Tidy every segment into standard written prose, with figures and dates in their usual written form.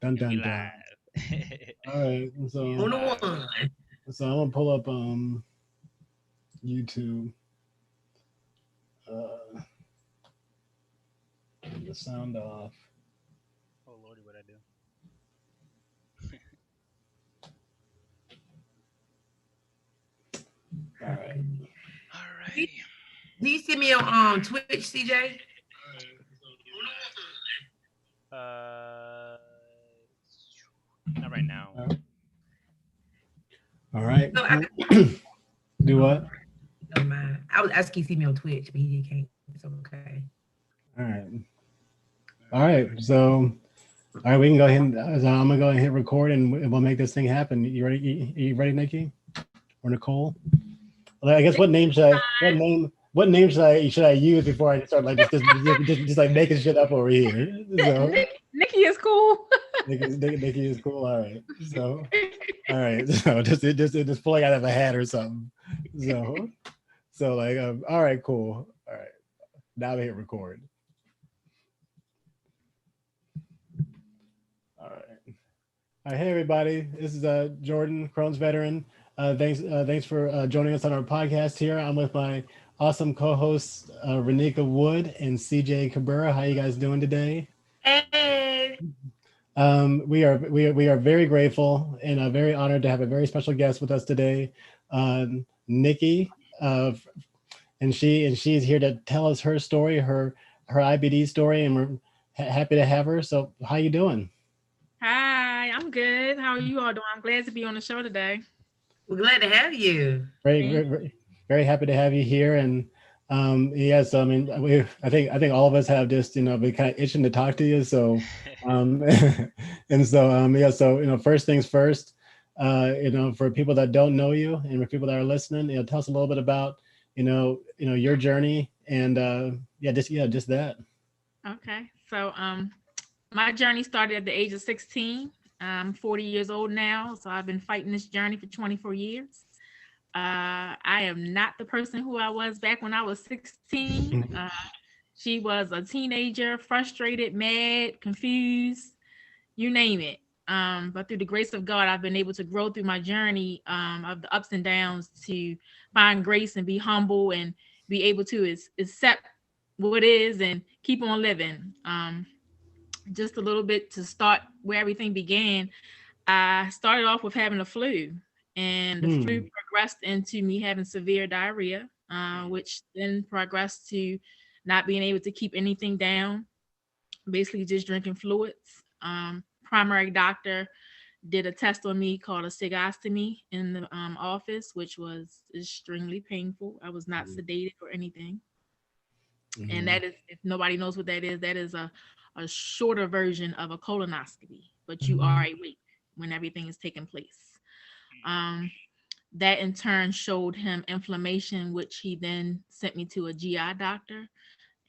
Dun And we dun dun. live. All right, We so is On the live. one. I'm gonna pull up YouTube. Uh, Turn the sound off. Oh lordy, what I do? All right. Alrighty. Do you see me on Twitch, CJ? Uh, not right now. All right. No, I, Cool. Do oh, what? never mind. I was asking you to see me on Twitch, but he can't. It's okay. All right. All right. So, all right, we can go ahead. So I'm gonna go ahead and hit record, and we'll make this thing happen. You ready? You ready, Nikki or Nicole? Well, I guess what name should I? What name? What name should I use before I start like just like making shit up over here? So Nikki is cool. Nikki is cool. All right. So all right. So just pulling out of a hat or something. So like all right, cool. All right. Now we hit record. All right. All right, hey everybody, this is Jordan, Crohn's Veteran. Thanks for joining us on our podcast here. I'm with my awesome co-hosts Renika Wood and CJ Cabrera. How you guys doing today? Hey, We are very grateful and very honored to have a very special guest with us today, Nikki, uh, and she's here to tell us her story, her IBD story, and we're happy to have her. So, how you doing? Hi, I'm good. How are you all doing? I'm glad to be on the show today. we're glad to have you. Very, Thank very happy to have you here. And yes, I mean, I think all of us have just been kind of itching to talk to you. So, and so yeah, so first things first. For people that don't know you and for people that are listening, tell us a little bit about your journey and just that. Okay. My journey started at the age of 16. I'm 40 years old now, so I've been fighting this journey for 24 years. I am not the person who I was back when I was 16. She was a teenager, frustrated, mad, confused, you name it. But through the grace of God, I've been able to grow through my journey of the ups and downs to find grace and be humble and be able to accept what is and keep on living. Just a little bit to start where everything began. I started off with having a flu, and the flu Hmm. progressed into me having severe diarrhea, which then progressed to not being able to keep anything down, basically just drinking fluids. Primary doctor did a test on me called a cigostomy in the office, which was extremely painful. I was not sedated or anything. And Hmm. that is, if nobody knows what that is a shorter version of a colonoscopy, but you are awake when everything is taking place. Um, that in turn showed him inflammation, which he then sent me to a GI doctor.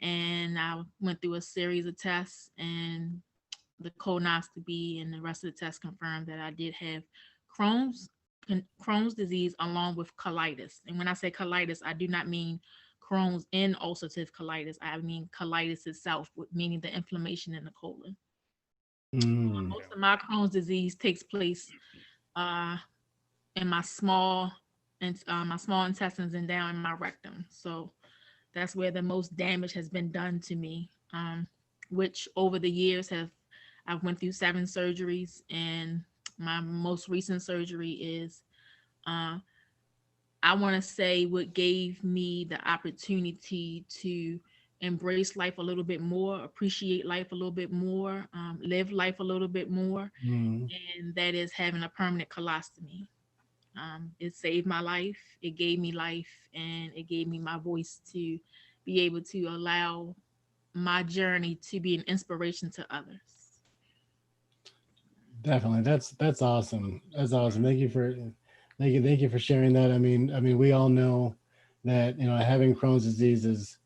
And I went through a series of tests, and the colonoscopy and the rest of the tests confirmed that I did have Crohn's Crohn's disease along with colitis. And when I say colitis, I do not mean Crohn's and ulcerative colitis. I mean colitis itself, meaning the inflammation in the colon. Hmm. Most of my Crohn's disease takes place uh, in my small intestines and down in my rectum. So that's where the most damage has been done to me. Which over the years have I've went through 7 surgeries, and my most recent surgery is uh, I want to say what gave me the opportunity to embrace life a little bit more, appreciate life a little bit more, live life a little bit more, Hmm. and that is having a permanent colostomy. It saved my life, it gave me life, and it gave me my voice to be able to allow my journey to be an inspiration to others. Definitely. That's awesome. That's awesome. Thank you for sharing that. I mean, we all know that having Crohn's disease is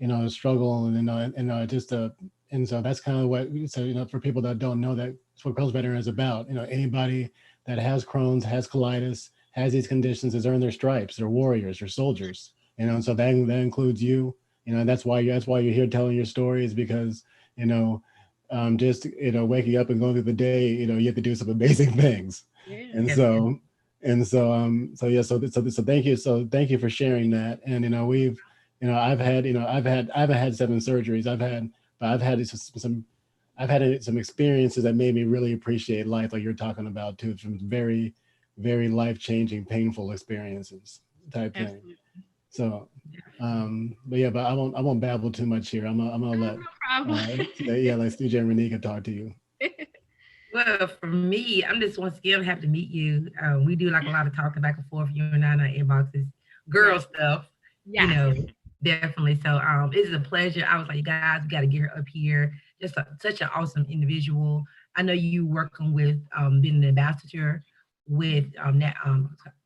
a struggle, and just and so that's kind of what. So for people that don't know, that's what Crohn's Veteran is about. Anybody that has Crohn's, has colitis, has these conditions, has earned their stripes. They're warriors, they're soldiers. And so that includes you. And that's why you're here telling your story, is because you know just waking up and going through the day, you have to do some amazing things. Yeah. And Yeah. so thank you. So thank you for sharing that. And I haven't had 7 surgeries. I've had some experiences that made me really appreciate life, like you're talking about too, from very, very life-changing, painful experiences type thing. Absolutely. So, but I won't babble too much here. I'm gonna let, No problem. like CJ and Renee can talk to you. Well, for me, I'm just once again happy to meet you. We do like a lot of talking back and forth, you and I in our inboxes, girl Yes. stuff, you Yeah. know, definitely. So it is a pleasure. I was like, you guys, got to get her up here. Just such an awesome individual. I know you working with being an ambassador with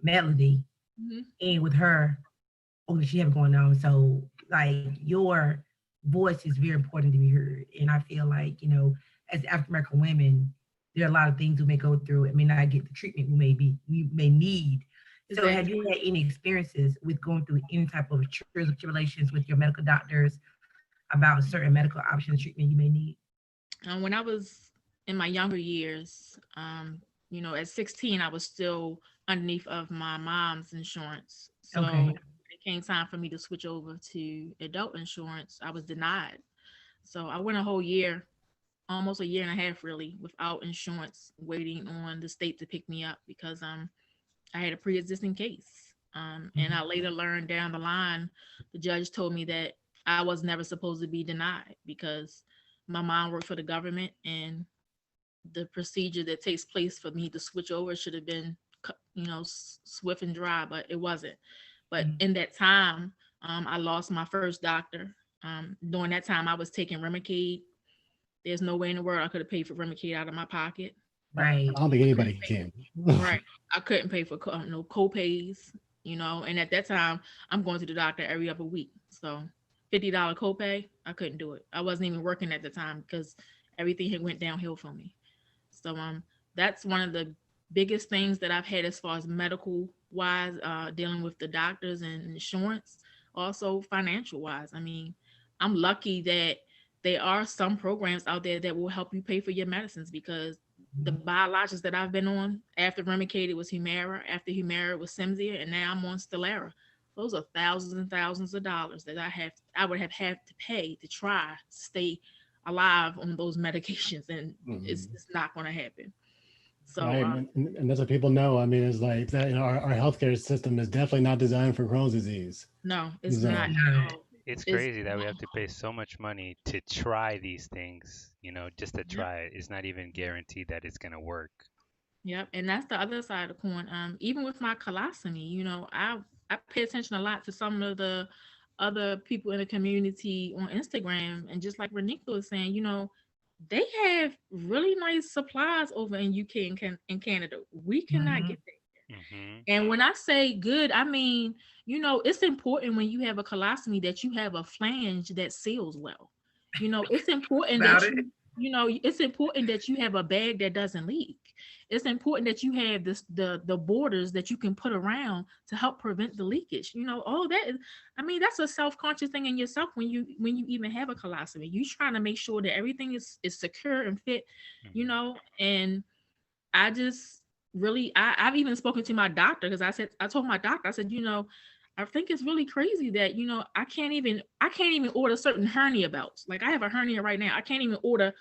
Melody Mhm. and with her. Oh, she have going on. So like your voice is very important to be heard. And I feel like, as African American women, there are a lot of things we may go through and may not get the treatment we may need. So have Exactly. you had any experiences with going through any type of tribulations with your medical doctors about certain medical options treatment you may need? When I was in my younger years, at 16, I was still underneath of my mom's insurance. So Okay. when it came time for me to switch over to adult insurance, I was denied. So I went a whole year, almost a year and a half really, without insurance, waiting on the state to pick me up because I had a pre-existing case. And I Mhm. later learned down the line, the judge told me that I was never supposed to be denied because my mom worked for the government and the procedure that takes place for me to switch over should have been, swift and dry, but it wasn't. But Mhm. in that time, I lost my first doctor. During that time, I was taking Remicade. There's no way in the world I could have paid for Remicade out of my pocket. Right. I don't think I couldn't anybody pay. can. Right. I couldn't pay for no co-pays, and at that time I'm going to the doctor every other week. So $50 copay, I couldn't do it. I wasn't even working at the time because everything had went downhill for me. So that's one of the biggest things that I've had as far as medical wise, dealing with the doctors and insurance, also financial wise. I mean, I'm lucky that there are some programs out there that will help you pay for your medicines because the biologics that I've been on after Remicade it was Humira, after Humira it was Cimzia, and now I'm on Stelara. Those are thousands and thousands of dollars that I would have had to pay to try to stay alive on those medications, and it's Mhm. it's not going to happen. So Right, and that's what people know. I mean, it's like that. Our healthcare system is definitely not designed for Crohn's disease. no, it's not So, at No. all. It's It's crazy that we have to pay so much money to try these things, just to Yep, try it. It's not even guaranteed that it's gonna work. yep, and that's the other side of the coin. Even with my colostomy, I pay attention a lot to some of the other people in the community on Instagram, and just like Renika was saying, they have really nice supplies over in UK and in Canada. We cannot Mhm. get that. Hmm. And when I say good, I mean, it's important when you have a colostomy that you have a flange that seals well. It's important About that it. it's important that you have a bag that doesn't leak. It's important that you have the borders that you can put around to help prevent the leakage. All that is, I mean, that's a self-conscious thing in yourself when you even have a colostomy. You trying to make sure that everything is secure and fit, Hmm. and I just really I've even spoken to my doctor because I told my doctor, I said, I think it's really crazy that, I can't even order certain hernia belts. Like I have a hernia right now. I can't even order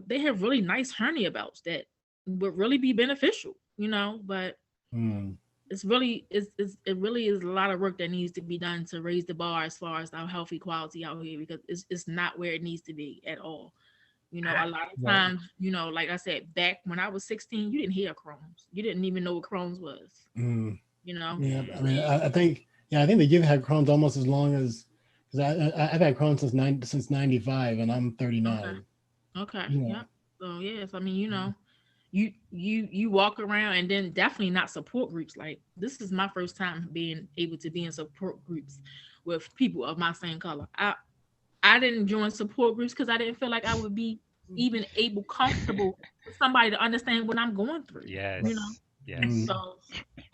they have really nice hernia belts that would really be beneficial, but mm, it really is a lot of work that needs to be done to raise the bar as far as our healthy quality out here because it's not where it needs to be at all. A I, lot of right. times, like I said, back when I was 16, you didn't hear Crohn's. You didn't even know what Crohn's was, Mm, you know? yeah. I Mm. mean, And I think, yeah, I think that you've had Crohn's almost as long as, because I've had Crohn's since '95, and I'm okay, 39. okay, Yeah. yep. So yes, I mean, you walk around and then definitely not support groups. Like this is my first time being able to be in support groups with people of my same color. I didn't join support groups because I didn't feel like I would be even able, comfortable with somebody to understand what I'm going through. You know, Yes. Mm, Yes. so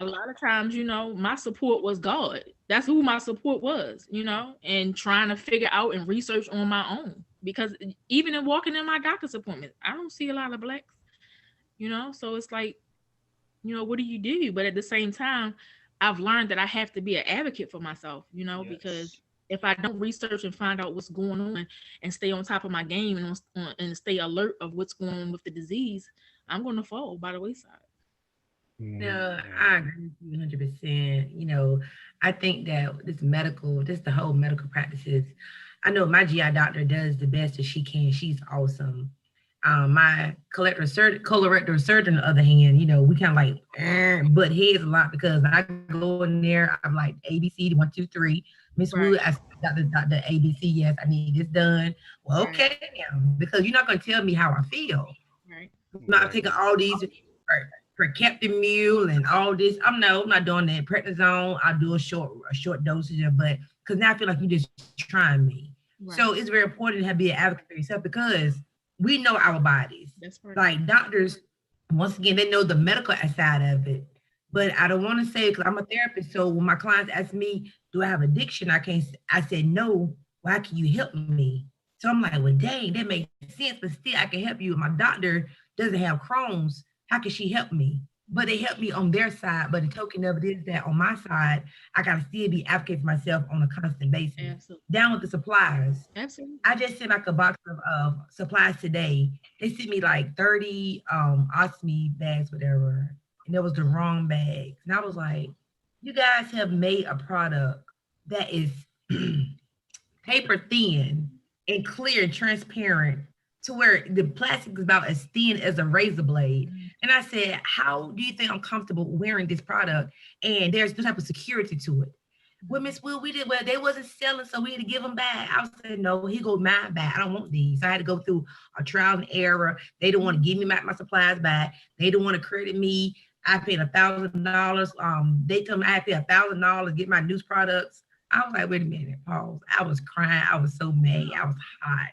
a lot of times, my support was God. That's who my support was, and trying to figure out and research on my own. because even in walking in my doctor's appointments, I don't see a lot of blacks, so it's like, what do you do? But at the same time, I've learned that I have to be an advocate for myself, because Yes. if I don't research and find out what's going on and stay on top of my game and stay alert of what's going on with the disease, I'm going to fall by the wayside. Mhm. No, I Yeah. agree with you 100%. I think that the whole medical practices. I know my GI doctor does the best that she can. She's awesome. My colorectal surgeon, on the other hand, we kind of like butt heads a lot because I go in there, I'm like ABC 1 2 3. Miss Wood, Right, Dr. ABC, yes, I need this done. Well, right, okay, now because you're not gonna tell me how I feel. right. I'm not taking Exactly. all these per Captain Mule and all this. I'm not doing that. Prednisone, I'll do a short dosage of, but because now I feel like you're just trying me. So it's Right. very important to be an advocate for yourself because we know our bodies. That's part. Like doctors, once again, they know the medical side of it. But I don't want to say because I'm a therapist. So when my clients ask me, "Do I have addiction?" I can't. I said no. Why can you help me? So I'm like, well, dang, that makes sense. But still, I can help you. My doctor doesn't have Crohn's. How can she help me? But they help me on their side. But the token of it is that on my side, I gotta still be advocating for myself on a constant basis. Absolutely. Down with the suppliers. Absolutely. I just sent like a box of supplies today. They sent me like 30 ostomy bags, whatever. And it was the wrong bags. And I was like, you guys have made a product that is paper thin and clear and transparent to where the plastic is about as thin as a razor blade. Mhm. And I said, how do you think I'm comfortable wearing this product? And there's no type of security to it. Well, Miss Will, we did well. They wasn't selling, so we had to give them back. I said, no, he go mine back. I don't want these. So I had to go through a trial and error. They don't want to give me my supplies back. They don't want to credit me. I paid $1,000. They told me I had to pay $1,000 to get my news products. I was like, wait a minute, pause. I was crying. I was so mad. I was hot.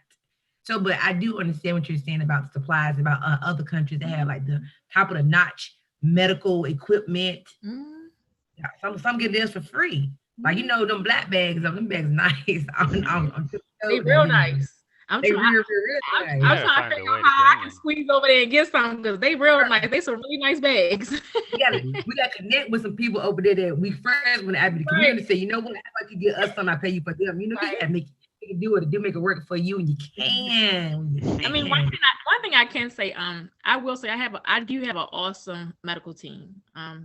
So, but I do understand what you're saying about the supplies, about other countries that have like the top of the notch medical equipment. Mhm. Yeah, some get this for free. Like Mhm. them black bags, them bags nice. I'm They tiptoeing, real nice. I'm they trying. real You I'm nice. gotta trying to find a figure out way to how I bring can them. squeeze over there and get some because they real nice. They some really nice bags. Mhm. We got to connect with some people over there that we friends with the Right. community. Say, you know what? If I could get us some, I pay you for them. You Right. gotta make it do it. Do make it work for you, and you can. When you I mean, can. one thing I can say, I will say I do have an awesome medical team. I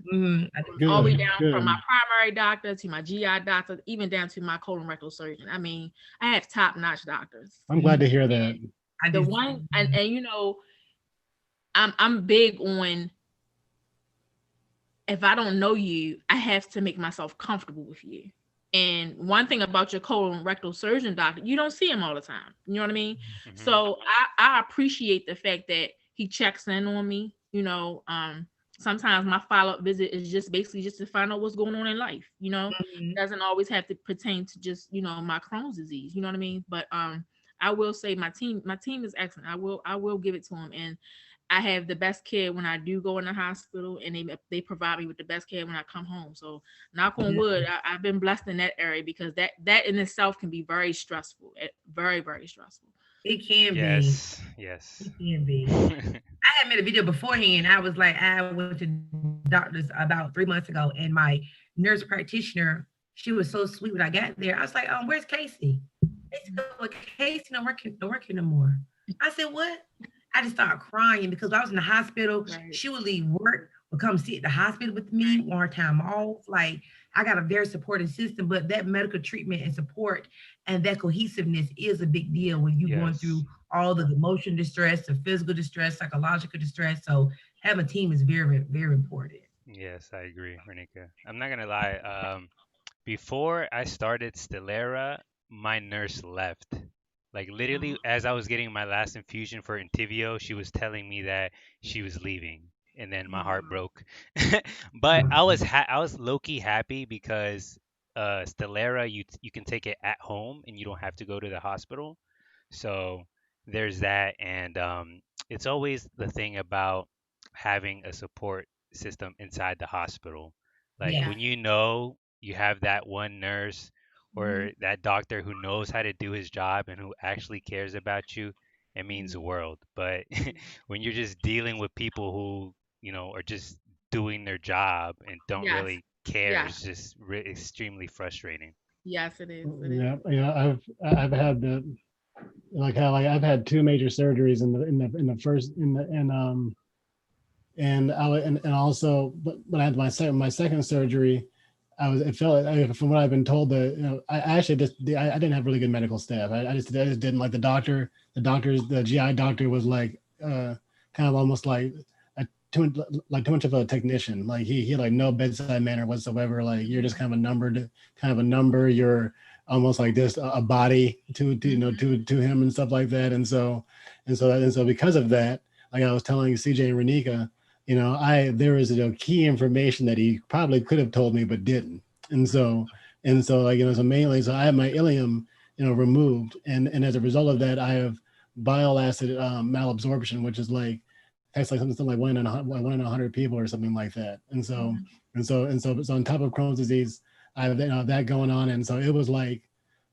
All the way Good, down from my good. primary doctor to my GI doctor, even down to my colon rectal surgeon. I mean, I have top notch doctors. I'm glad to hear that. I The just one and I'm big on, if I don't know you, I have to make myself comfortable with you. And one thing about your colon rectal surgeon doctor, you don't see him all the time. You know what I mean? Hmm. So I appreciate the fact that he checks in on me. Sometimes my follow-up visit is just basically just to find out what's going on in life. mhm. Doesn't always have to pertain to just, my Crohn's disease. You know what I mean? But I will say my team is excellent. I will give it to him. And I have the best care when I do go in the hospital, and they provide me with the best care when I come home. So knock on wood, I've been blessed in that area because that in itself can be very stressful, very very stressful. It can be. Yes, yes. It can be. I had made a video beforehand. I was like, I went to doctors about 3 months ago, and my nurse practitioner, she was so sweet when I got there. I was like, where's Casey? They said, well, Casey don't work here no more. I said, what? I just started crying because I was in the hospital. Right, She would leave work, would come sit at the hospital with me, right. want her time off. Like I got a very supportive system, but that medical treatment and support and that cohesiveness is a big deal when you're going through Yes. all the emotional distress, the physical distress, psychological distress. So having a team is very, very important. Yes, I agree, Renika. I'm not gonna lie. Before I started Stellara, my nurse left. Like literally, as I was getting my last infusion for Entyvio, she was telling me that she was leaving, and then my heart broke. But I was low key happy because Stellara, you can take it at home and you don't have to go to the hospital. So there's that, and it's always the thing about having a support system inside the hospital. Like Yeah. Yeah, when you know you have that one nurse or that doctor who knows how to do his job and who actually cares about you, it means the world. But when you're just dealing with people who, are just doing their job and don't Yes. really care, Yes. it's just extremely frustrating. Yes, it is. It is. Yeah, I've had the like how like I've had two major surgeries in the first in the and and also but when I had my second surgery, it felt from what I've been told that I actually I didn't have really good medical staff. I just didn't like the GI doctor was like kind of almost like a too much of a technician. Like he had like no bedside manner whatsoever. Like you're just kind of a number. You're almost like just a body to him and stuff like that. And so because of that, like I was telling CJ and Renika, there was key information that he probably could have told me but didn't. And so like so mainly so I have my ileum removed, and as a result of that I have bile acid malabsorption, which is like that's like something like one in 100 people or something like that. So on top of Crohn's disease, I have that going on, and so it was like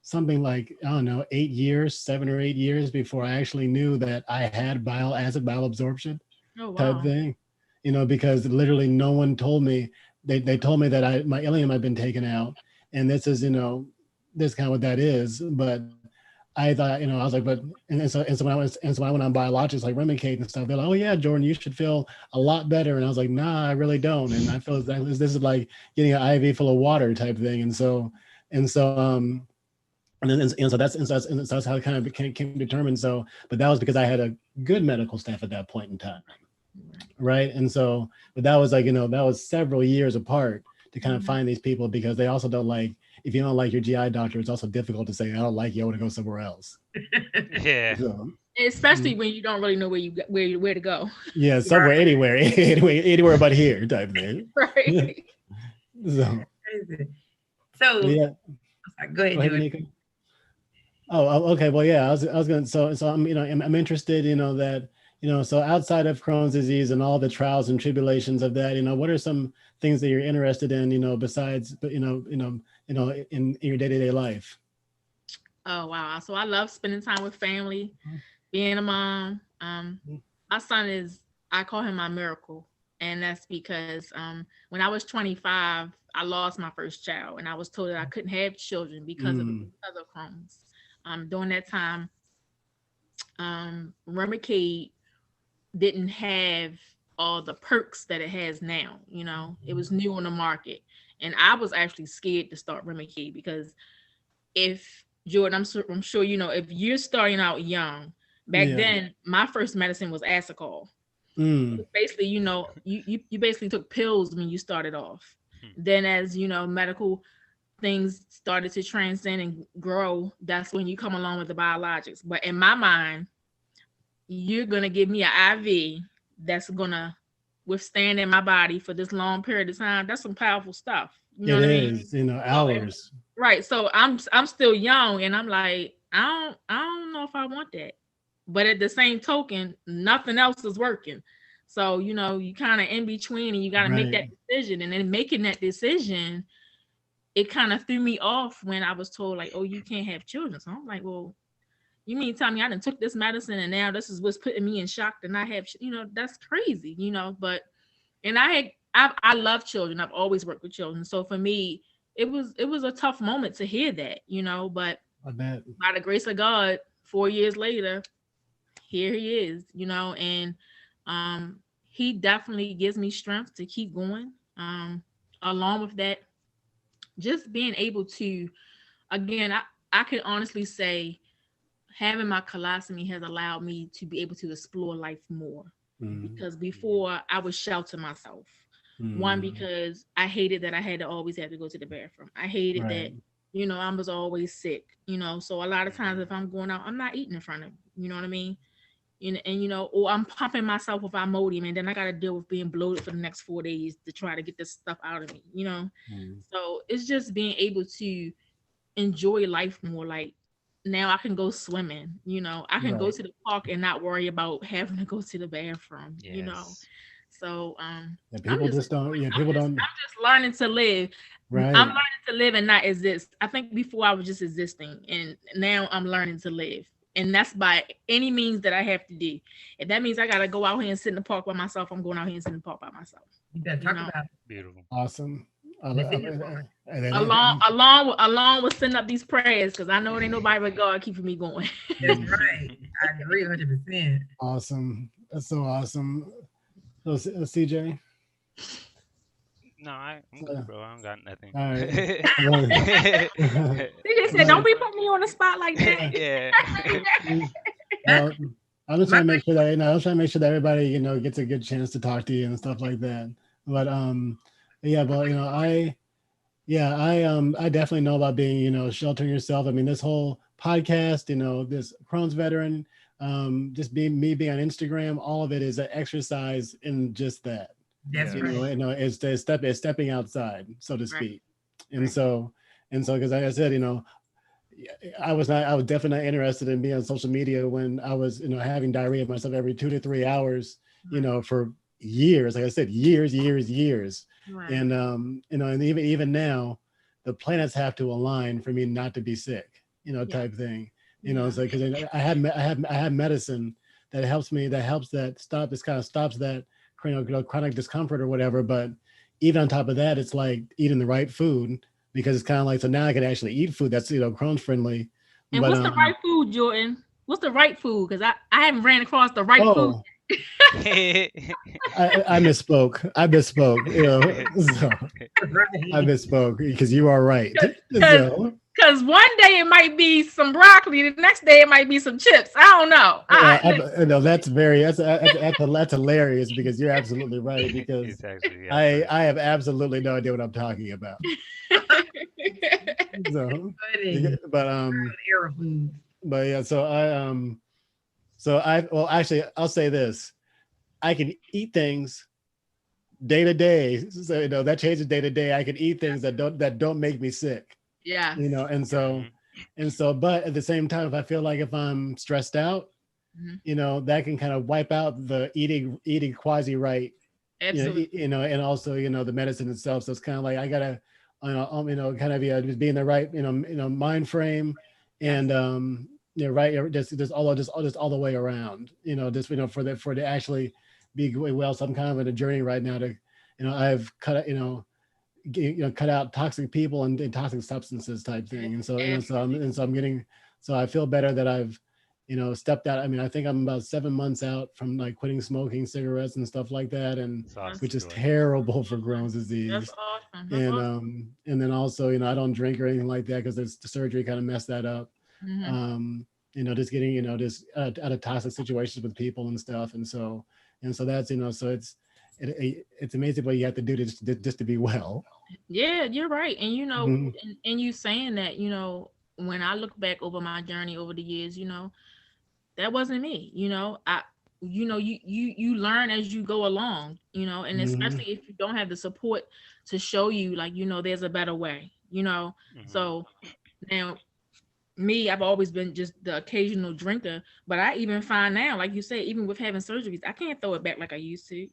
something like I don't know 8 years, 7 or 8 years before I actually knew that I had bile acid malabsorption Oh type wow. thing, because literally no one told me. They told me that my ileum had been taken out, and this is this kind of what that is. But I thought I was like, but and so when I went on biologics like Remicade and stuff, they're like, oh yeah, Jordan, you should feel a lot better. And I was like, nah, I really don't. And I feel exactly this is like getting an IV full of water type thing. And so and so that's how it kind of came determined. So, but that was because I had a good medical staff at that point in time. Right. And so, but that was like, that was several years apart to kind of find these people, because they also don't like, if you don't like your GI doctor, it's also difficult to say, I don't like you, I want to go somewhere else. Yeah. So, Especially when you don't really know where to go. yeah, somewhere, anywhere, anywhere but here type thing. Right. So, So yeah. go ahead, Go ahead, Jordan. Nika. Oh, okay. Well, yeah, I was going to, so I'm interested, that, so outside of Crohn's disease and all the trials and tribulations of that, what are some things that you're interested in, besides, but, in your day-to-day life? Oh wow. So I love spending time with family, being a mom. My son is, I call him my miracle. And that's because when I was 25, I lost my first child, and I was told that I couldn't have children because of Crohn's. During that time, Remicade didn't have all the perks that it has now. It was new on the market, and I was actually scared to start Remicade because if Jordan, I'm sure if you're starting out young, back then my first medicine was Asacol. Basically, you basically took pills when you started off. Then as medical things started to transcend and grow, that's when you come along with the biologics. But in my mind, you're gonna give me an IV that's gonna withstand in my body for this long period of time. That's some powerful stuff. You know It what I mean? is, hours. Right. So I'm still young, and I'm like, I don't know if I want that. But at the same token, nothing else is working. So, you kind of in between, and you got to make that decision. And then making that decision, it kind of threw me off when I was told, like, oh, you can't have children. So I'm like, well, you mean tell me I done took this medicine and now this is what's putting me in shock to not have, that's crazy, but, and I love children. I've always worked with children. So for me, it was a tough moment to hear that, but I bet. by the grace of God, 4 years later, here he is, and he definitely gives me strength to keep going. Along with that, just being able to, again, I can honestly say having my colostomy has allowed me to be able to explore life more. Because before I would shelter myself. One, because I hated that I had to always have to go to the bathroom. I hated that, I was always sick, so a lot of times if I'm going out, I'm not eating in front of, you know what I mean? And or I'm pumping myself with Imodium, and then I got to deal with being bloated for the next 4 days to try to get this stuff out of me, So it's just being able to enjoy life more. Like now I can go swimming, I can go to the park and not worry about having to go to the bathroom, Yes. So Yeah, people just don't. Yeah, people don't. I'm just learning to live. Right. I'm learning to live and not exist. I think before I was just existing, and now I'm learning to live. And that's by any means that I have to do. If that means I gotta go out here and sit in the park by myself, I'm going out here and sit in the park by myself. You better talk about Beautiful. Awesome. the fitness part. And then- Along with sending up these prayers, because I know it ain't nobody but God keeping me going. That's right. I agree 100%. Awesome. That's so awesome. So, CJ. No, I'm good, bro. I don't got nothing. All right. They just said, "Don't be putting me on the spot like that." Yeah. Well, I'm just trying to make sure that I'm trying to make sure that everybody gets a good chance to talk to you and stuff like that. But yeah, but I definitely know about being sheltering yourself. I mean, this whole podcast, this Crohn's Veteran, just being on Instagram, all of it is an exercise in just that. That's right. It's stepping outside, so to speak. And Right. so because like I said, I was definitely not interested in being on social media when I was having diarrhea myself every 2 to 3 hours, for years. Like I said, years. Right. And and even now, the planets have to align for me not to be sick, type thing. So because I have medicine that helps me, stops that chronic discomfort or whatever. But even on top of that, it's like eating the right food, because it's kind of like, so now I can actually eat food that's Crohn's friendly. And But, what's the right food, Jordan? What's the right food? Because I haven't ran across the right food. I misspoke. So I misspoke, because you are right. Because one day it might be some broccoli, the next day it might be some chips. I don't know. No, that's hilarious, because you're absolutely right. Because I have absolutely no idea what I'm talking about. So, but yeah, actually, I'll say this: I can eat things day to day. So that changes day to day. I can eat things that don't make me sick. Yeah. And so, but at the same time, if I feel like if I'm stressed out, that can kind of wipe out the eating quasi right. Absolutely. And also the medicine itself. So it's kind of like I gotta kind of just be in the right mind frame, and right, just all the way around, for to actually be well. So I'm kind of in a journey right now to I've cut out toxic people and toxic substances type thing. And so I feel better that I've stepped out. I mean, I think I'm about 7 months out from like quitting smoking cigarettes and stuff like that, and which is terrible for Crohn's disease. That's awesome. And then also I don't drink or anything like that, because the surgery kind of messed that up. Just getting just out of toxic situations with people and stuff, and so that's so it's amazing what you have to do just to be well. Yeah, you're right. And and you saying that, when I look back over my journey over the years, that wasn't me. You learn as you go along, and especially if you don't have the support to show you, like, there's a better way, So now, me, I've always been just the occasional drinker, but I even find now, like you said, even with having surgeries, I can't throw it back like I used to,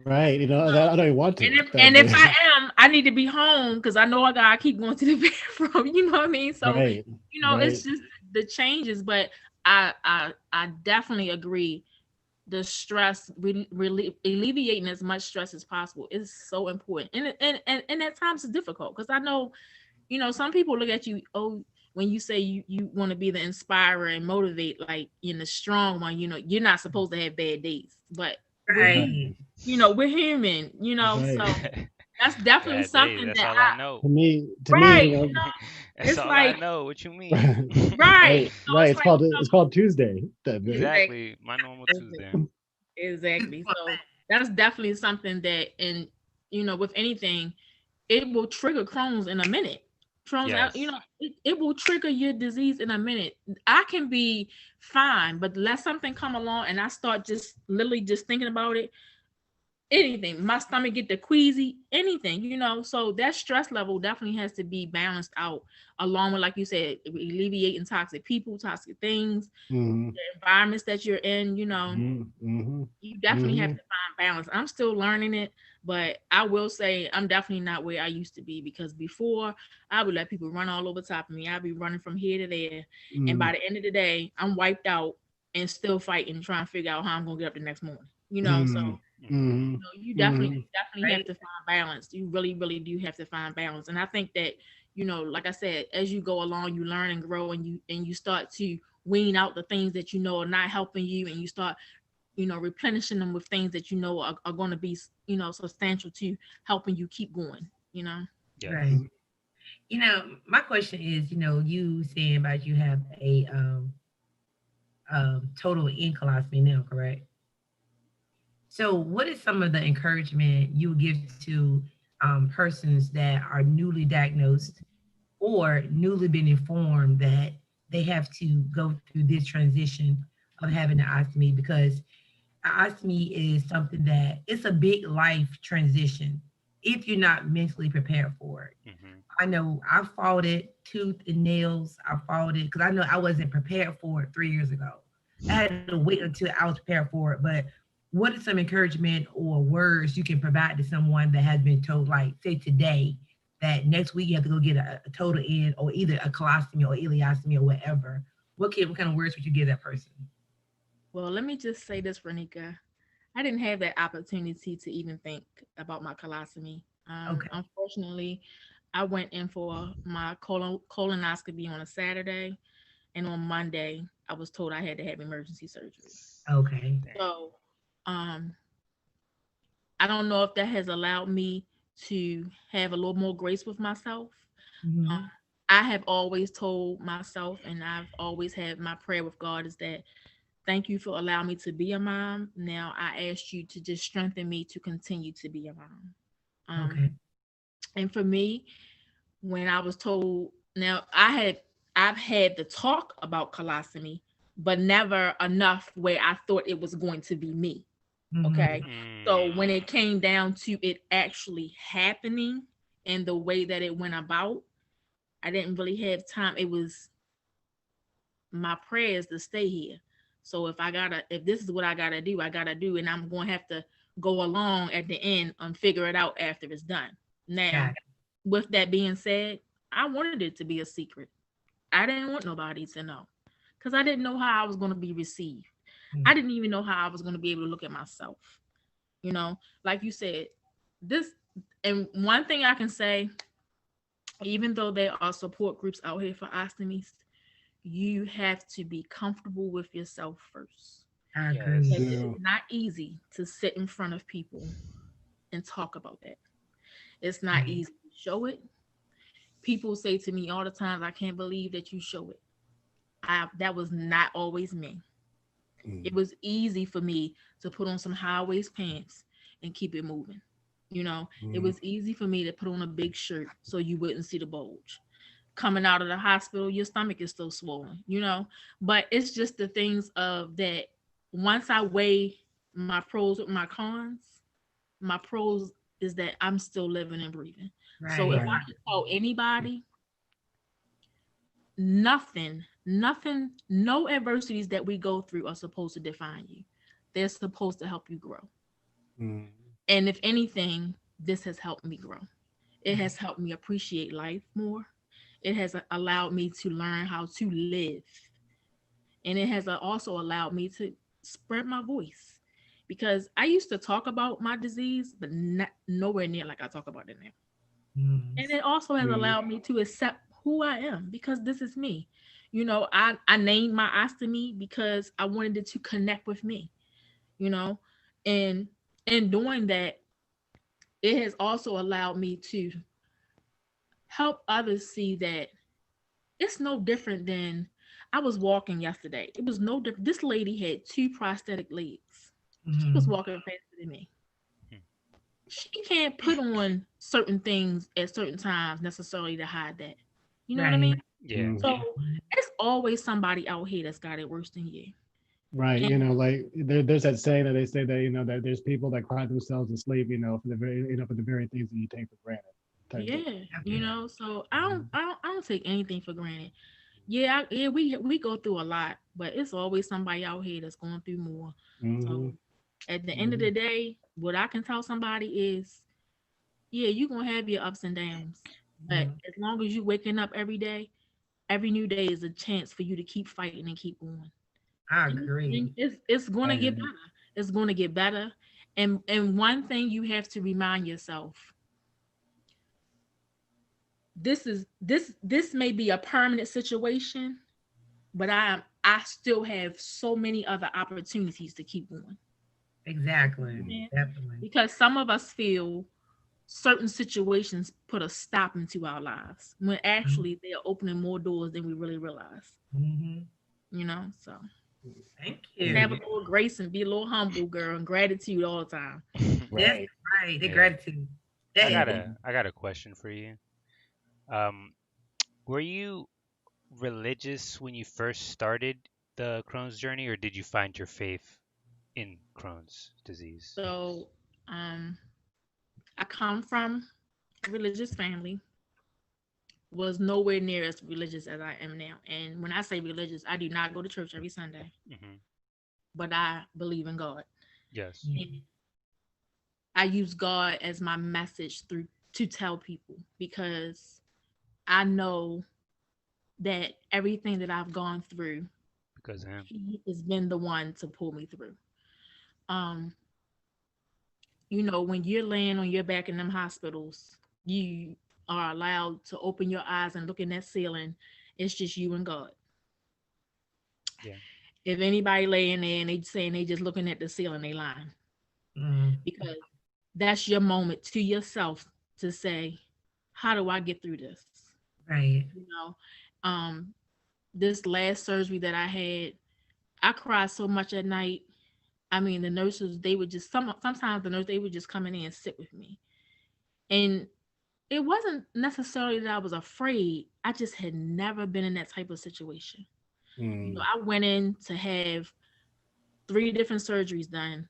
Right. I don't even want to. And if I am, I need to be home, because I know I gotta keep going to the bathroom. You know what I mean? So right. It's just the changes, but I definitely agree. The stress, alleviating as much stress as possible is so important, and at times it's difficult, because I know, some people look at you, when you say you want to be the inspirer and motivate, like, the strong one, you're not supposed to have bad days, but Right. we're human, Right. So that's definitely Bad something days, that I know. To me, right. That's It's all like, I know. What you mean? right. Right. It's called Tuesday. Exactly. My normal Tuesday. Exactly. So that's definitely something that, and with anything, it will trigger Crohn's in a minute. Crohn's out, Yes. it will trigger your disease in a minute. I can be fine, but let something come along and I start just literally just thinking about it. Anything, my stomach get the queasy, anything, so that stress level definitely has to be balanced out, along with, like you said, alleviating toxic people, toxic things, the environments that you're in, you definitely have to find balance. I'm still learning it, but I will say I'm definitely not where I used to be, because before I would let people run all over top of me. I'd be running from here to there. And Mm, by the end of the day, I'm wiped out and still fighting, trying to figure out how I'm gonna get up the next morning. So mm, Mhm. mm, you mm, definitely have Right. to find balance. You really, really do have to find balance. And I think that, like I said, as you go along, you learn and grow, and you start to wean out the things that are not helping you, and you start replenishing them with things that are going to be substantial to helping you keep going. Yes. Right. mm. My question is, you saying about you have a total in colostomy now, correct? So, what is some of the encouragement you would give to persons that are newly diagnosed or newly been informed that they have to go through this transition of having an ostomy? Because ostomy is something that it's a big life transition if you're not mentally prepared for it. Mhm. I know I fought it tooth and nails. I fought it because I know I wasn't prepared for it 3 years ago. I had to wait until I was prepared for it. But what is some encouragement or words you can provide to someone that has been told, like, say today, that next week you have to go get a total in or either a colostomy or ileostomy or whatever? What kind of words would you give that person? Well, let me just say this, Renika. I didn't have that opportunity to even think about my colostomy. Okay. Unfortunately, I went in for my colonoscopy on a Saturday, and on Monday, I was told I had to have emergency surgery. Okay. Dang. So, um, I don't know if that has allowed me to have a little more grace with myself. Um, Hmm. I have always told myself, and I've always had my prayer with God, is that thank you for allowing me to be a mom. Now I ask you to just strengthen me to continue to be a mom. Um, Okay. and for me, when I was told, now I've had the talk about colostomy, but never enough where I thought it was going to be me. Okay. Hmm. So Mm. when it came down to it actually happening and the way that it went about, I didn't really have time. It was my prayers to stay here. So if this is what I gotta do, and I'm going to have to go along at the end and figure it out after it's done. Now, Got with that being said, I wanted it to be a secret. I didn't want nobody to know, because I didn't know how I was going to be received. it. I didn't even know how I was going to be able to look at myself. Like you said, this, and one thing I can say, even though there are support groups out here for ostomies, you have to be comfortable with yourself first. I You agree. Because Yes. it's do. not easy to sit in front of people and talk about that. It's not Right. easy to show it. People say to me all the time, I can't believe that you show it. That was not always me. It Mm, was easy for me to put on some high waist pants and keep it moving. It mm, was easy for me to put on a big shirt so you wouldn't see the bulge. Coming out of the hospital, your stomach is still swollen. But it's just the things of that. Once I weigh my pros with my cons, my pros is that I'm still living and breathing. So if Right. right. I could tell anybody, nothing, no adversities that we go through are supposed to define you. They're supposed to help you grow. Mm, And if anything, this has helped me grow. It has Right. helped me appreciate life more. It has allowed me to learn how to live. And it has also allowed me to spread my voice, because I used to talk about my disease, but not nowhere near like I talk about it now. Mm. And it also has mm, allowed me to accept who I am, because this is me. I named my ostomy because I wanted it to connect with me, you know, and in doing that, it has also allowed me to help others see that it's no different than I was walking yesterday. It was no different. This lady had two prosthetic legs. She was Mhm. walking faster than me. She can't put on certain things at certain times necessarily to hide that. You know what I Right. mean? Yeah. mm. So it's always somebody out here that's got it worse than you. Right. And Like there's that saying that they say that, that there's people that cry themselves to sleep, for the very, for the very things that you take for granted type thing. yeah, Yeah. so I don't take anything for granted. Yeah, we go through a lot, but it's always somebody out here that's going through more. Mm-hmm. So at the end of Mm-hmm. the day, what I can tell somebody is, yeah, you're gonna have your ups and downs. But as long as you're waking up every day, every new day is a chance for you to keep fighting and keep going. I And agree. it's I gonna get agree. better. It's gonna get better. And one thing you have to remind yourself, this may be a permanent situation, but I still have so many other opportunities to keep going. Exactly. Mhm. Yeah. Definitely. Because some of us feel certain situations put a stop into our lives when actually they're opening more doors than we really realize. Mm-hmm. So Thank have a you. little grace and be a little humble, girl, and gratitude all the time. That's Right. right. The Yeah. gratitude. I got That a I got a question for you. Um, were you religious when you first started the Crohn's journey, or did you find your faith in Crohn's disease? So I come from a religious family, was nowhere near as religious as I am now. And when I say religious, I do not go to church every Sunday, Hmm. but I believe in God. Yes. yeah. And I use God as my message through to tell people because I know that everything that I've gone through, Because of him. he has been the one to pull me through. Um, when you're laying on your back in them hospitals, you are allowed to open your eyes and look in that ceiling. It's just you and God. Yeah. If anybody laying there and they saying they just looking at the ceiling, they lying. Mm, Because that's your moment to yourself to say, how do I get through this? right. You know, um, this last surgery that I had, I cried so much at night. I mean, the nurses, they would just sometimes the nurse they would just come in and sit with me. And it wasn't necessarily that I was afraid. I just had never been in that type of situation. Mm. I went in to have 3 different surgeries done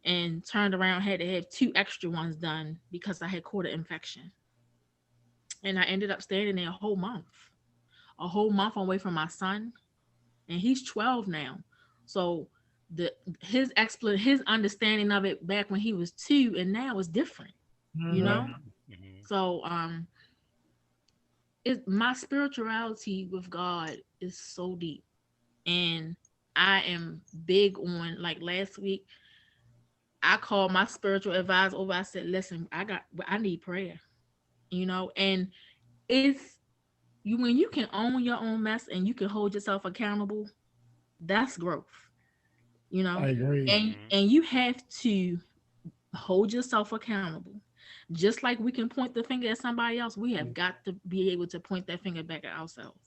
and turned around, had to have 2 extra ones done because I had caught an infection. And I ended up staying there a whole month away from my son, and he's 12 now. So the his understanding of it back when he was 2 and now is different, you Mm-hmm. know? Right. Hmm. So my spirituality with God is so deep. And I am big on, like, last week I called my spiritual advisor over. I said, listen, I need prayer, and it's you when you can own your own mess and you can hold yourself accountable, that's growth, you I know, agree. Hmm. and you have to hold yourself accountable. Just like we can point the finger at somebody else, we have got to be able to point that finger back at ourselves,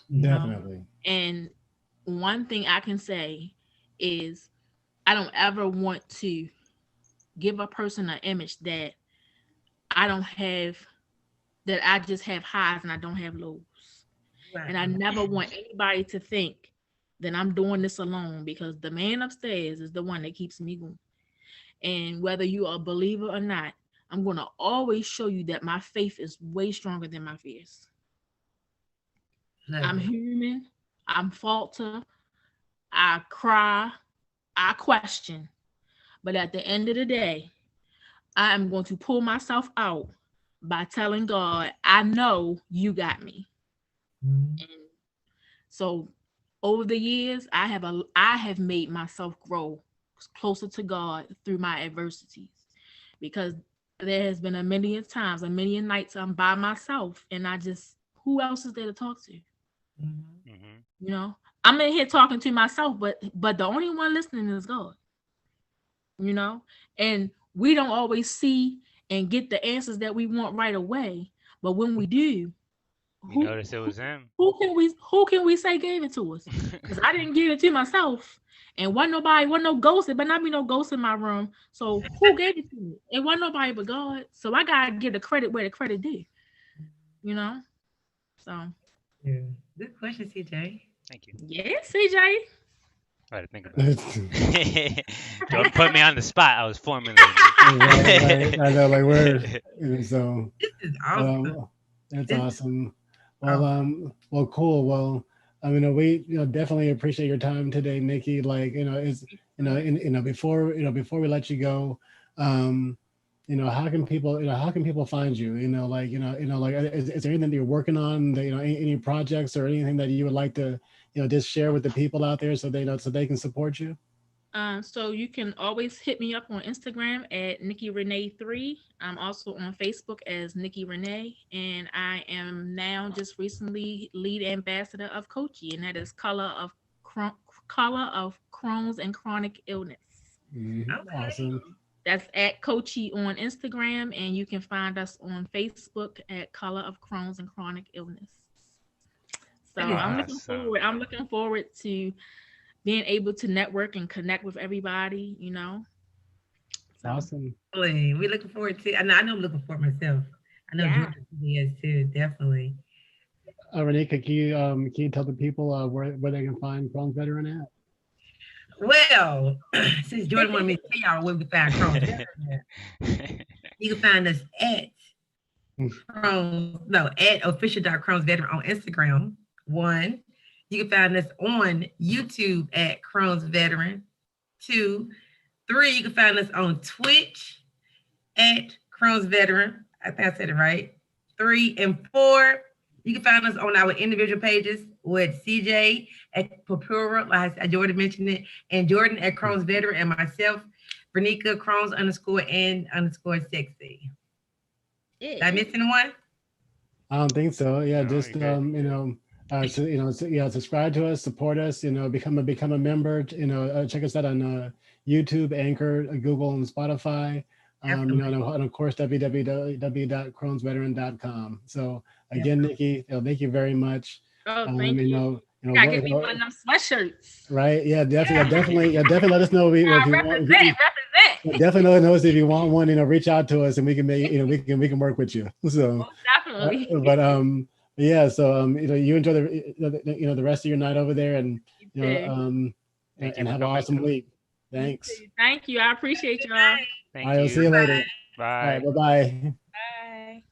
you know. Definitely. And one thing I can say is I don't ever want to give a person an image that I don't have, that I just have highs and I don't have lows. And I Right. never want anybody to think that I'm doing this alone, because the man upstairs is the one that keeps me going. And whether you are a believer or not, I'm going to always show you that my faith is way stronger than my fears. Love I'm it. human. I'm falter. I cry. I question. But at the end of the day, I am going to pull myself out by telling God, I know you got me. Mhm. And so over the years, I have made myself grow closer to God through my adversities, because there has been a million times, a million nights I'm by myself, and I just, who else is there to talk to? Mhm. Hmm. You know, I'm in here talking to myself, but the only one listening is God. You know, and we don't always see and get the answers that we want right away, but when we do, You who notice it who, was him. who can we say gave it to us? Because I didn't give it to myself, and wasn't no ghost. It better not be no ghost in my room. So who gave it to me? It wasn't nobody but God. So I gotta give the credit where the credit due. You know. So Yeah. Good question, CJ. Thank you. yeah, CJ. I had to think about Right, it. Don't put me on the spot. I was formulating right. I know, like we're it. so. This is awesome. That's This is awesome. awesome. Well, cool. Well, I mean, we definitely appreciate your time today, Nikki. Like, it's before we let you go, um, how can people find you? Is there anything that you're working on that, any projects or anything that you would like to, just share with the people out there so they know, so they can support you? So you can always hit me up on Instagram at Nicky Rene 3. I'm also on Facebook as Nicky Rene, and I am now just recently lead ambassador of Kochi, and that is Color of Crohn's and Chronic Illness. Awesome. That's at Kochi on Instagram, and you can find us on Facebook at Color of Crohn's and Chronic Illness. So Awesome. I'm looking forward to being able to network and connect with everybody, So Awesome. We're looking forward to. I know I'm looking forward myself. I know yeah. Georgia is too. Definitely. Renika, can you tell the people where they can find Crohn's Veteran at? Well, since Jordan wanted me to tell y'all where we find Crohn's Veteran at, you can find us at at official.Crohn's Veteran on Instagram. One, you can find us on YouTube at Crohn's Veteran. Two, three, you can find us on Twitch at Crohn's Veteran. I think I said it right. 3 and 4, you can find us on our individual pages with CJ at Papura, like I Jordan mentioned it, and Jordan at Crohn's Veteran, and myself, Vernica Crohn's _and _sexy. Did I miss anyone? I don't think so. Yeah, No, just you're good. subscribe to us, support us. Become a member. Check us out on YouTube, Anchor, Google, and Spotify. And of course www.crohnsveteran.com. So again, Nikki, thank you very much. Oh, thank you. Gotta get me one of them sweatshirts. Right? Yeah, definitely. Let us know if you want. Represent. Definitely let us know if you want one. Reach out to us and we can make. We can work with you. So definitely. Yeah. So you enjoy the rest of your night over there, and and have an awesome week. Thanks. Thank you. I appreciate y'all. Thank I'll see you later. Bye. All right, bye-bye. Bye.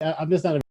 I'm just not a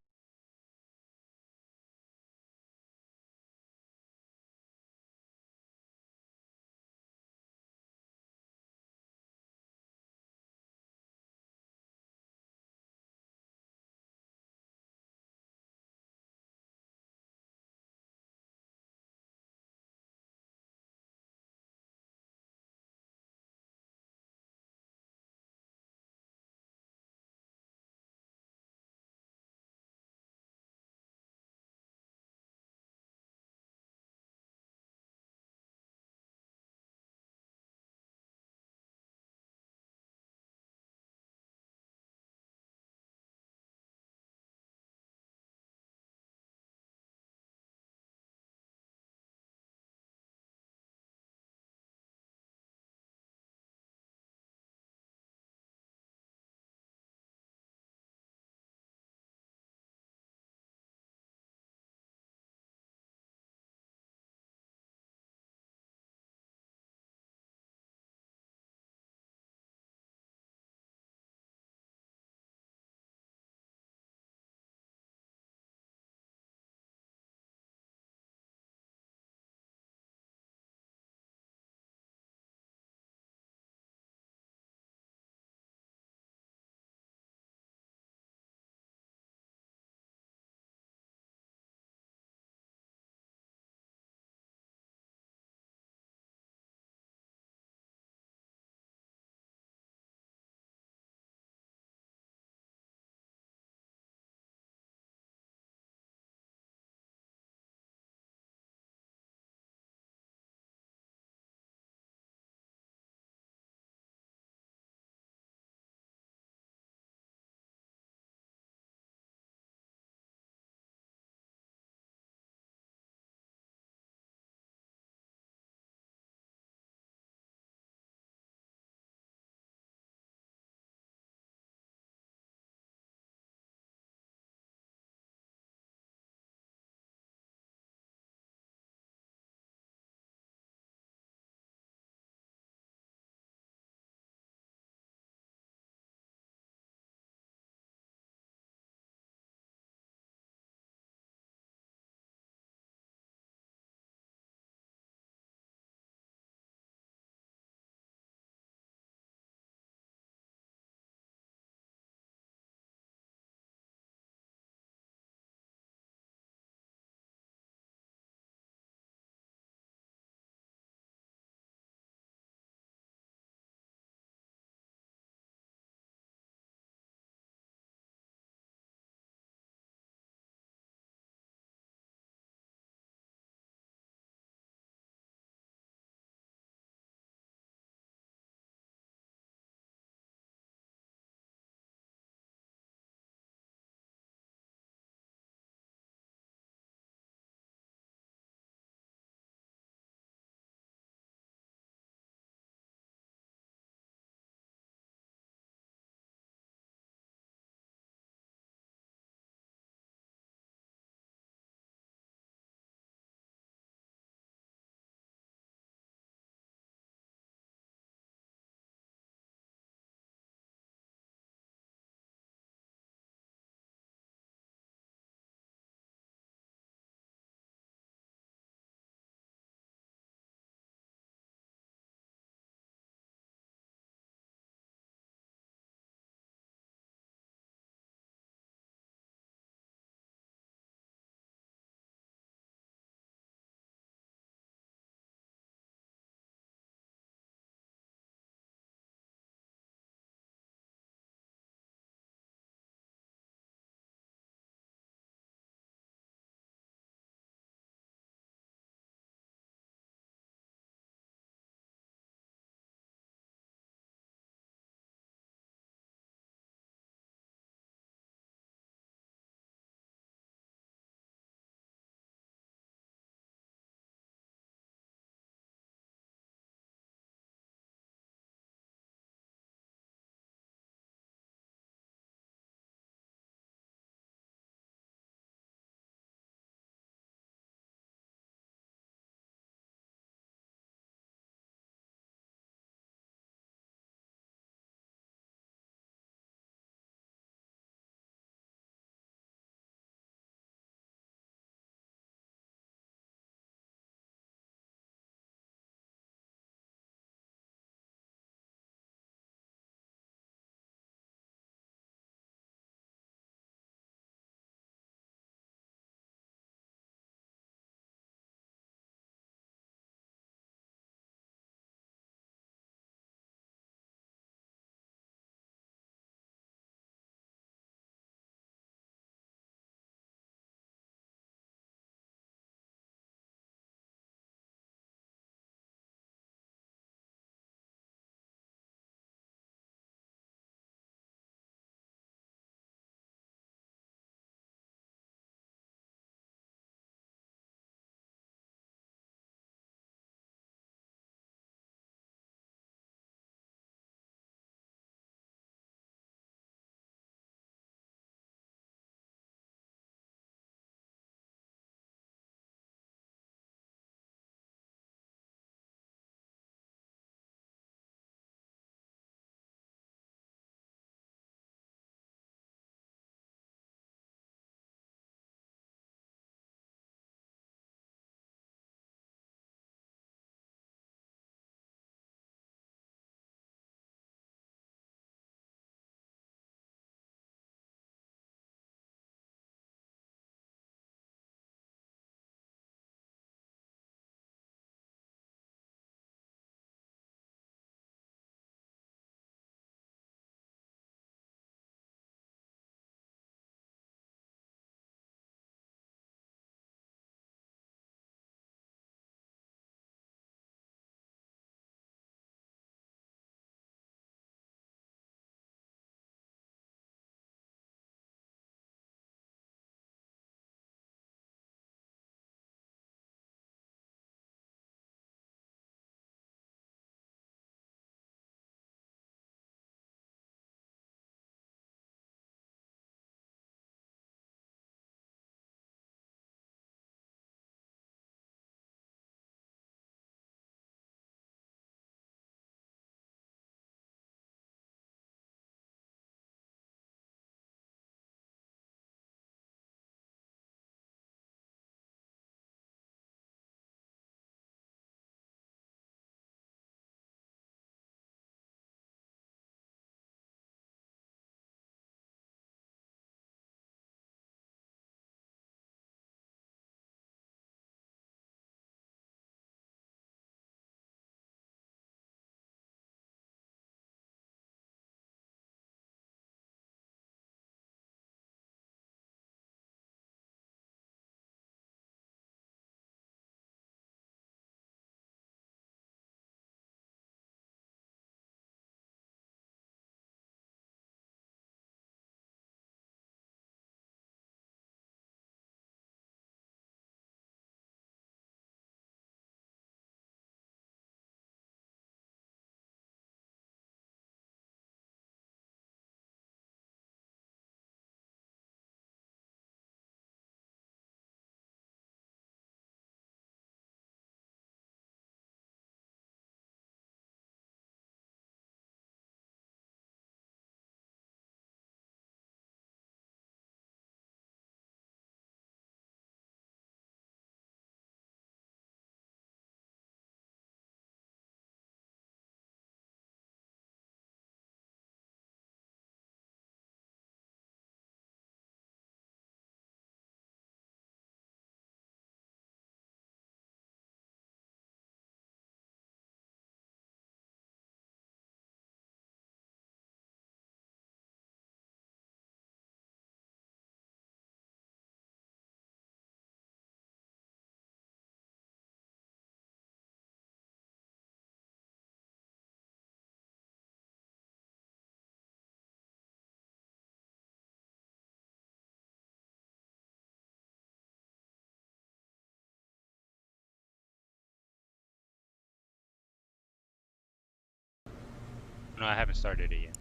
no, I haven't started it yet.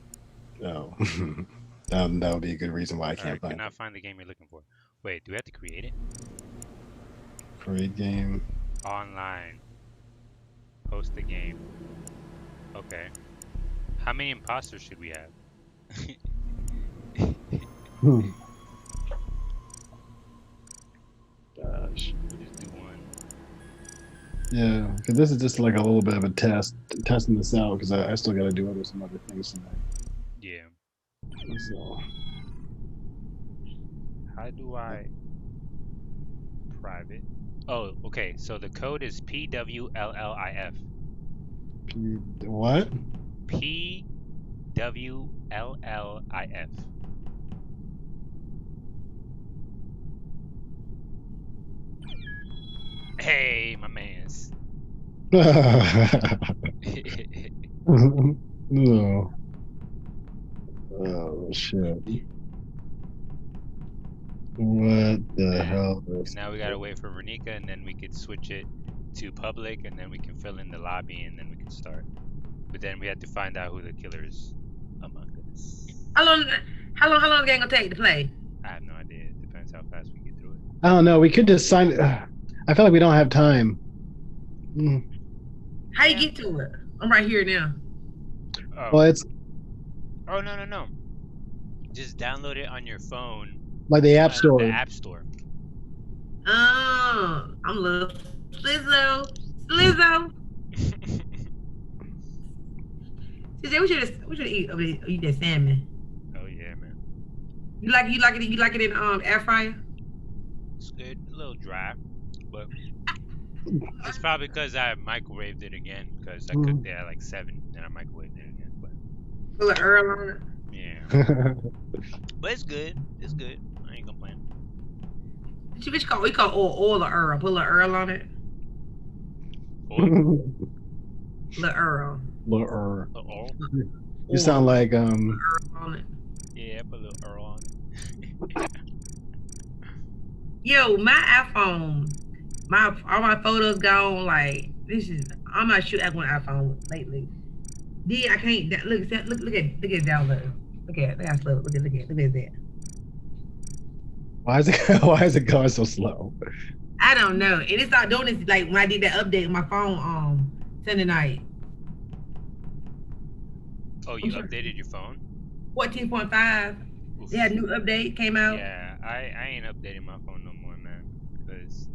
Oh, that would be a good reason why I I can't find cannot it. find the game you're looking for. Wait, do we have to create it? Create game. Online. Host the game. Okay. How many imposters should we have? Gosh. We'll just do one. Yeah, because this is just like a little bit of a testing this out because I still got to do some other things tonight. Yeah. So How do I private? Oh, okay. So the code is PWLLIF. what? PWLLIF. Hey, my man's. No. Oh shit. What the hell is Now we gotta wait for Renika, and then we could switch it to public, and then we can fill in the lobby, and then we can start. But then we have to find out who the killer is among us. How long the game gonna take to play? I have no idea. It depends how fast we get through it. I don't know. We could just sign. I feel like we don't have time. How you get to it? I'm right here now. Oh. Well, it's Oh, no. Just download it on your phone. like the App Store. The App Store. Oh, I'm a little Slizzo. Today we should eat that salmon. Oh yeah, man. You like it in air fryer? It's good. A little dry, but it's probably because I microwaved it again. Because I cooked it at like 7, then I microwaved it again. But Put a little Earl on it. yeah, but it's good. It's good. I ain't complaining. We call oil or Earl. Put a little Earl on it. Oil. Little Earl. Oh. You sound like Earl on it. Yeah, put a little Earl on it. Yo, my iPhone, all my photos gone. Like I'm not sure at one iPhone lately. Then I can't look at download. Look at that slow. Look at that. why is it going so slow? I don't know, and it's not doing this like when I did that update on my phone Sunday night. Oh, you updated your phone? 14.5. They had a new update came out. Yeah, I ain't updating my phone no more, man. Because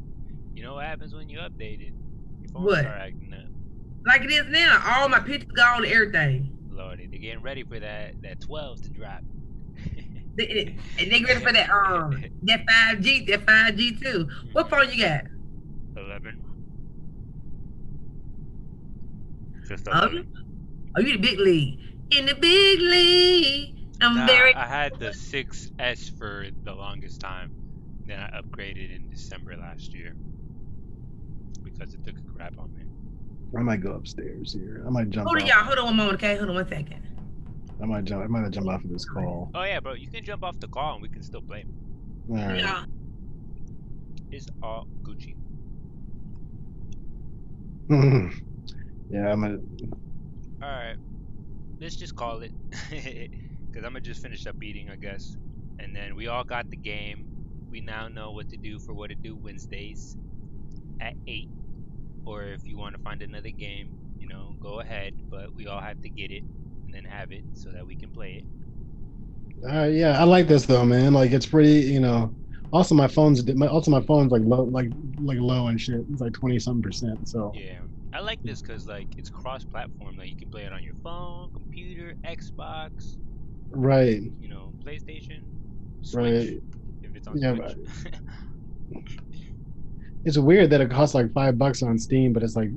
you know what happens when you update it? Your phone What? start acting up. Like it is now. All my pictures gone and everything. Lordy, they're getting ready for that 12 to drop. And they ready for that 5G too. What phone you got? 11. Just Oh, 11. you the big league. In the big league. I had the 6S for the longest time. Then I upgraded in December last year because it took a crap on me. I might go upstairs here. I might jump. Hold on, off. y'all. Hold on one moment, okay? Hold on 1 second. I might jump off of this call. Oh yeah, bro, you can jump off the call and we can still play. All right. Yeah. It's all Gucci. Yeah, I'm gonna. All right, let's just call it, because I'm gonna just finish up eating, I guess. And then we all got the game. We now know what to do for What to Do Wednesdays at 8. Or if you want to find another game, go ahead. But we all have to get it and then have it so that we can play it. Yeah, I like this though, man. Like it's pretty, Also, my phone's like low and shit. It's like 20-something%. So Yeah, I like this because like it's cross-platform. Like you can play it on your phone, computer, Xbox, right, PlayStation, Switch. right. If it's on Yeah, Switch. It's weird that it costs like $5 on Steam, but it's like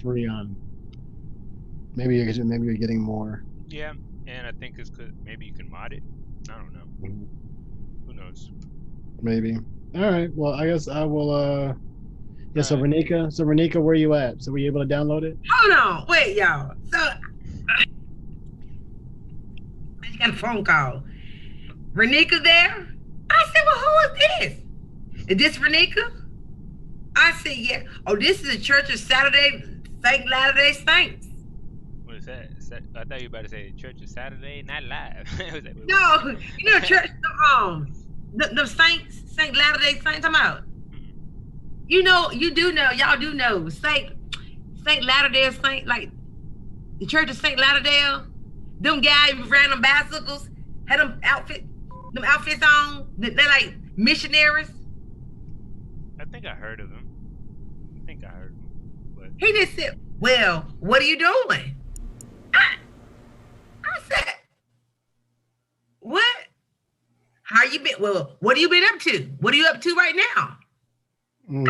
free on. Maybe you're getting more. Yeah, and I think it's because maybe you can mod it. I don't know. Mhm. Who knows? Maybe. All right. Well, I guess I will. Yeah. So Alright. Renika, where you at? So were you able to download it? Hold on. Wait, y'all. So I just got a phone call. Renika there? I said, well, who is this? Is this Renika? I said, yeah. Oh, this is the Church of Saint Latter-day Saints. What is that? I thought you were about to say church is Saturday Night Live. I was like, wait, No, you know, church, the Saints, Saint Latter Day Saints. I'm out. You know, you do know, y'all do know, Saint Lauderdale Saint, like the Church of Saint Lauderdale. Them guys ran them bicycles, had them outfits on. They're like missionaries. I think I heard of him. But He just said, "Well, what are you doing?" I said, "What? How you been? Well, what have you been up to? What are you up to right now?" Mm.